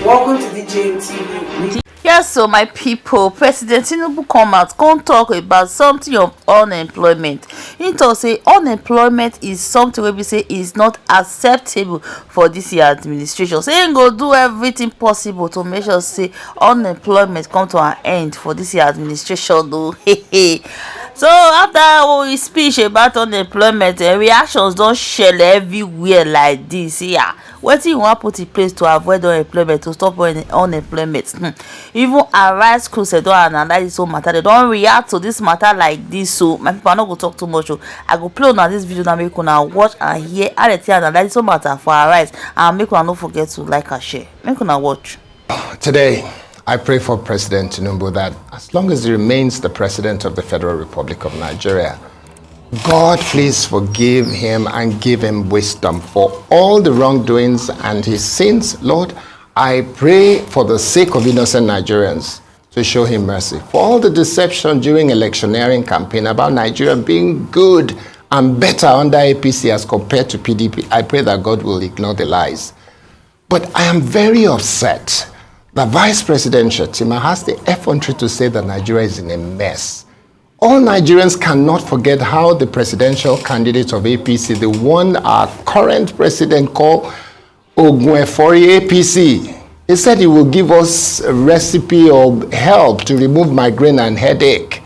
Welcome to DJ TV. Yes, so my people, President Tinubu come out, come talk about something of unemployment. He talk say unemployment is something wey be say is not acceptable for this year administration. Say he go do everything possible to make sure say unemployment come to an end for this year administration. Though, so after his speech about unemployment, reactions don shele everywhere like this. Yeah, wetin you wan put in place to avoid unemployment, to stop unemployment? Even Arise Crusade don analyze this whole matter. They don react to this matter like this. So my people, I no go talk too much. I go play una this video now, make una watch and hear how they take analyze this whole matter for Arise, and make una no forget to like and share. Make una watch. Today, I pray for President Tinubu that as long as he remains the President of the Federal Republic of Nigeria, God, please forgive him and give him wisdom for all the wrongdoings and his sins. Lord, I pray for the sake of innocent Nigerians to show him mercy. For all the deception during electioneering campaign about Nigeria being good and better under APC as compared to PDP, I pray that God will ignore the lies. But I am very upset that Vice President Shettima has the effrontery to say that Nigeria is in a mess. All Nigerians cannot forget how the presidential candidate of APC, the one our current president called Ogunefori APC, he said he will give us a recipe or help to remove migraine and headache.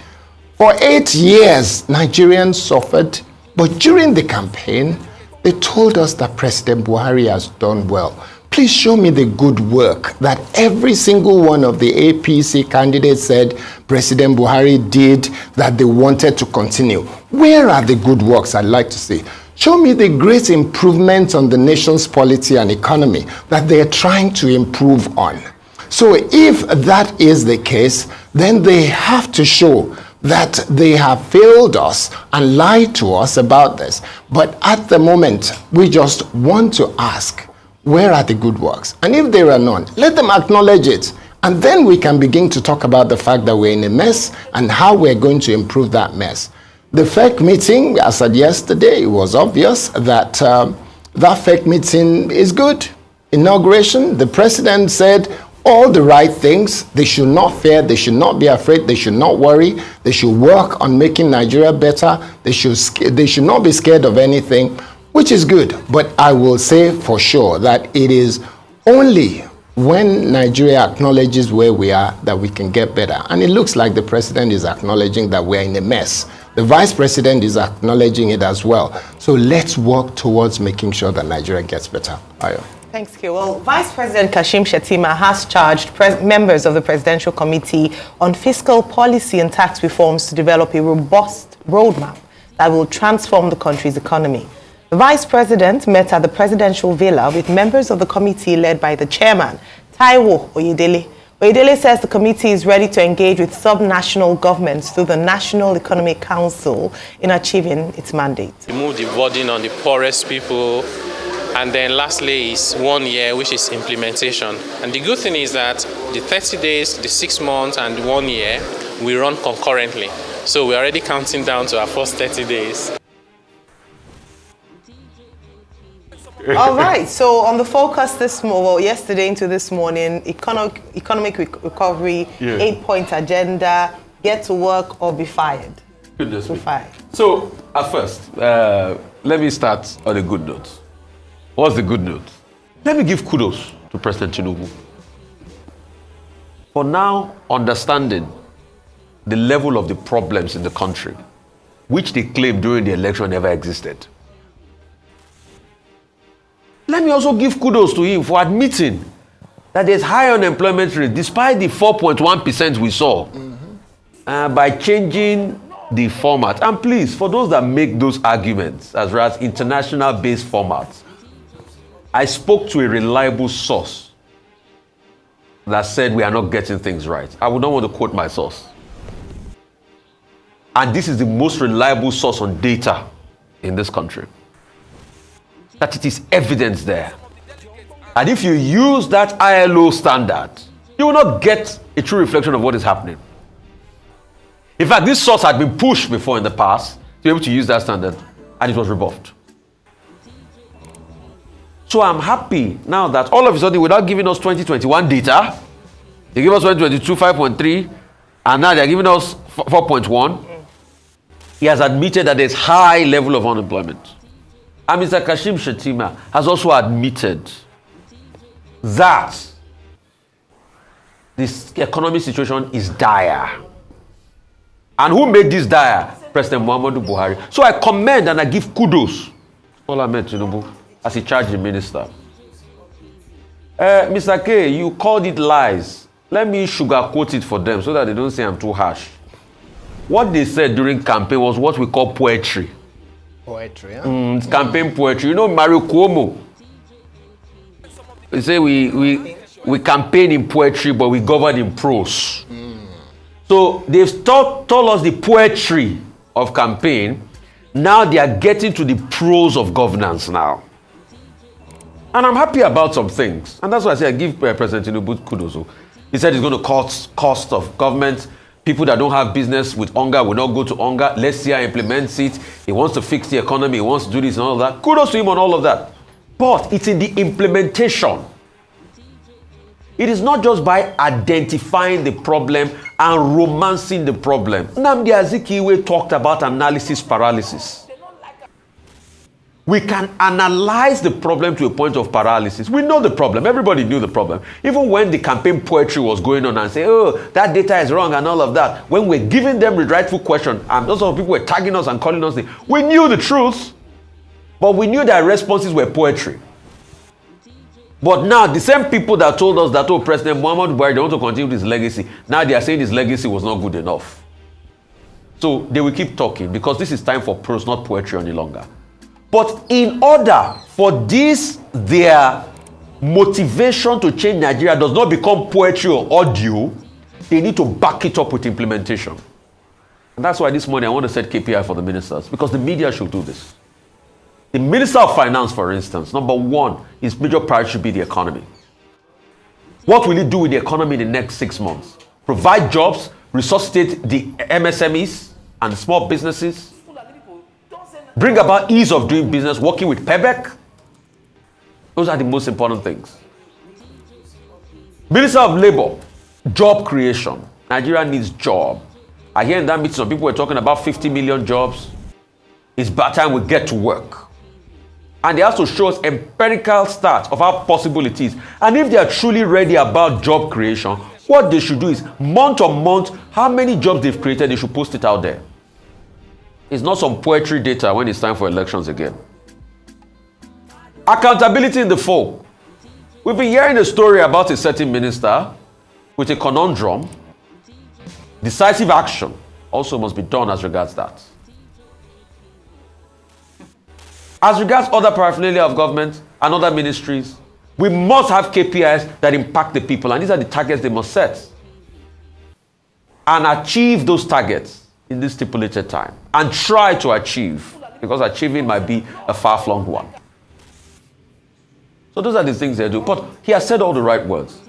For 8 years, Nigerians suffered, but during the campaign, they told us that President Buhari has done well. Please show me the good work that every single one of the APC candidates said President Buhari did that they wanted to continue. Where are the good works I'd like to see? Show me the great improvements on the nation's polity and economy that they're trying to improve on. So if that is the case, then they have to show that they have failed us and lied to us about this. But at the moment, we just want to ask, where are the good works? And if there are none, let them acknowledge it. And then we can begin to talk about the fact that we're in a mess and how we're going to improve that mess. The FEC meeting, as I said yesterday, it was obvious that that FEC meeting is good. Inauguration, the president said all the right things. They should not fear, they should not be afraid, they should not worry. They should work on making Nigeria better. They should not be scared of anything, which is good. But I will say for sure that it is only when Nigeria acknowledges where we are that we can get better. And it looks like the president is acknowledging that we're in a mess. The vice president is acknowledging it as well. So let's work towards making sure that Nigeria ggets better. Ayo. Thanks, Q. Well, Vice President Kashim Shettima has charged members of the Presidential Committee on Fiscal Policy and Tax Reforms to develop a robust roadmap that will transform the country's economy. The Vice President met at the Presidential Villa with members of the committee led by the chairman, Taiwo Oyedele. Oyedele says the committee is ready to engage with sub-national governments through the National Economic Council in achieving its mandate. Remove the burden on the poorest people. And then lastly is 1 year, which is implementation. And the good thing is that the 30 days, the 6 months, and the 1 year, we run concurrently. So we're already counting down to our first 30 days. All right, so on the focus yesterday into this morning, economic recovery, 8-point agenda, get to work or be fired. Goodness me. Fired. So, at first, let me start on a good note. What's the good note? Let me give kudos to President Tinubu for now understanding the level of the problems in the country, which they claimed during the election never existed. Let me also give kudos to him for admitting that there's high unemployment rate despite the 4.1% we saw by changing the format. And please, for those that make those arguments as well as international-based formats, I spoke to a reliable source that said we are not getting things right. I would not want to quote my source. And this is the most reliable source on data in this country. That it is evidence there. And if you use that ILO standard, you will not get a true reflection of what is happening. In fact, this source had been pushed before in the past to be able to use that standard, and it was rebuffed. So I'm happy now that all of a sudden, without giving us 2021 data, they give us 2022 5.3, and now they're giving us 4.1. He has admitted that there's high level of unemployment. And Mr. Kashim Shettima has also admitted that this economic situation is dire. And who made this dire? President Muhammadu Buhari. So I commend and I give kudos to Bola Ahmed Tinubu as he charged the minister. Mr. K, you called it lies. Let me sugarcoat it for them so that they don't say I'm too harsh. What they said during campaign was what we call poetry. Poetry, huh? It's campaign poetry. You know Mario Cuomo? They say we campaign in poetry, but we govern in prose. So they've told us the poetry of campaign. Now they are getting to the prose of governance now. And I'm happy about some things. And that's why I say I give President Tinubu kudos. He said he's going to cut cost of government. People that don't have business with hunger will not go to hunger. Let's see how he implements it. He wants to fix the economy. He wants to do this and all that. Kudos to him on all of that. But it's in the implementation. It is not just by identifying the problem and romancing the problem. Nnamdi Azikiwe talked about analysis paralysis. We can analyze the problem to a point of paralysis. We know the problem. Everybody knew the problem. Even when the campaign poetry was going on and say, oh, that data is wrong and all of that. When we're giving them the rightful question, and those of people were tagging us and calling us, we knew the truth, but we knew their responses were poetry. But now, the same people that told us that, oh, President Muhammadu Buhari, they want to continue his legacy, now they are saying his legacy was not good enough. So they will keep talking because this is time for prose, not poetry any longer. But in order for this, their motivation to change Nigeria does not become poetry or audio, they need to back it up with implementation. And that's why this morning I want to set KPI for the ministers, because the media should do this. The Minister of Finance, for instance, number one, his major priority should be the economy. What will he do with the economy in the next 6 months? Provide jobs, resuscitate the MSMEs and the small businesses, bring about ease of doing business, working with PEBEC. Those are the most important things. Minister of Labor, job creation. Nigeria needs job. I hear in that meeting some people were talking about 50 million jobs. It's about time we get to work. And they have to show us empirical stats of how possible it is. And if they are truly ready about job creation, what they should do is month on month, how many jobs they've created, they should post it out there. It's not some poetry data when it's time for elections again. Accountability in the fold. We've been hearing a story about a certain minister with a conundrum. Decisive action also must be done as regards that. As regards other paraphernalia of government and other ministries, we must have KPIs that impact the people, and these are the targets they must set. And achieve those targets in this stipulated time. And try to achieve, because achieving might be a far-flung one. So those are the things they do. But he has said all the right words.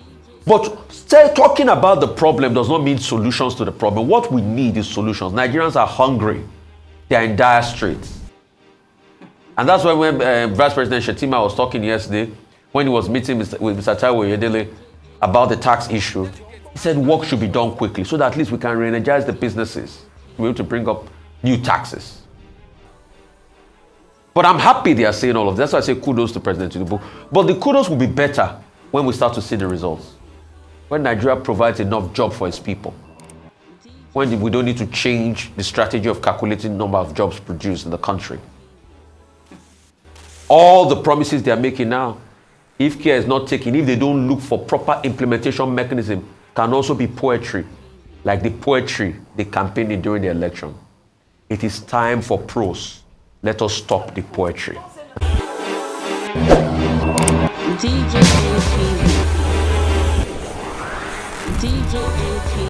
But talking about the problem does not mean solutions to the problem. What we need is solutions. Nigerians are hungry. They are in dire straits. And that's why when Vice President Shettima was talking yesterday, when he was meeting with Mr. Taiwo Oyedele about the tax issue, he said work should be done quickly so that at least we can re-energize the businesses. We're able to bring up new taxes. But I'm happy they are saying all of this. That's why I say kudos to President Tinubu. But the kudos will be better when we start to see the results. When Nigeria provides enough job for its people. When we don't need to change the strategy of calculating the number of jobs produced in the country. All the promises they are making now, if care is not taken, if they don't look for proper implementation mechanism, can also be poetry. Like the poetry they campaigned during the election. It is time for prose. Let us stop the poetry. DJ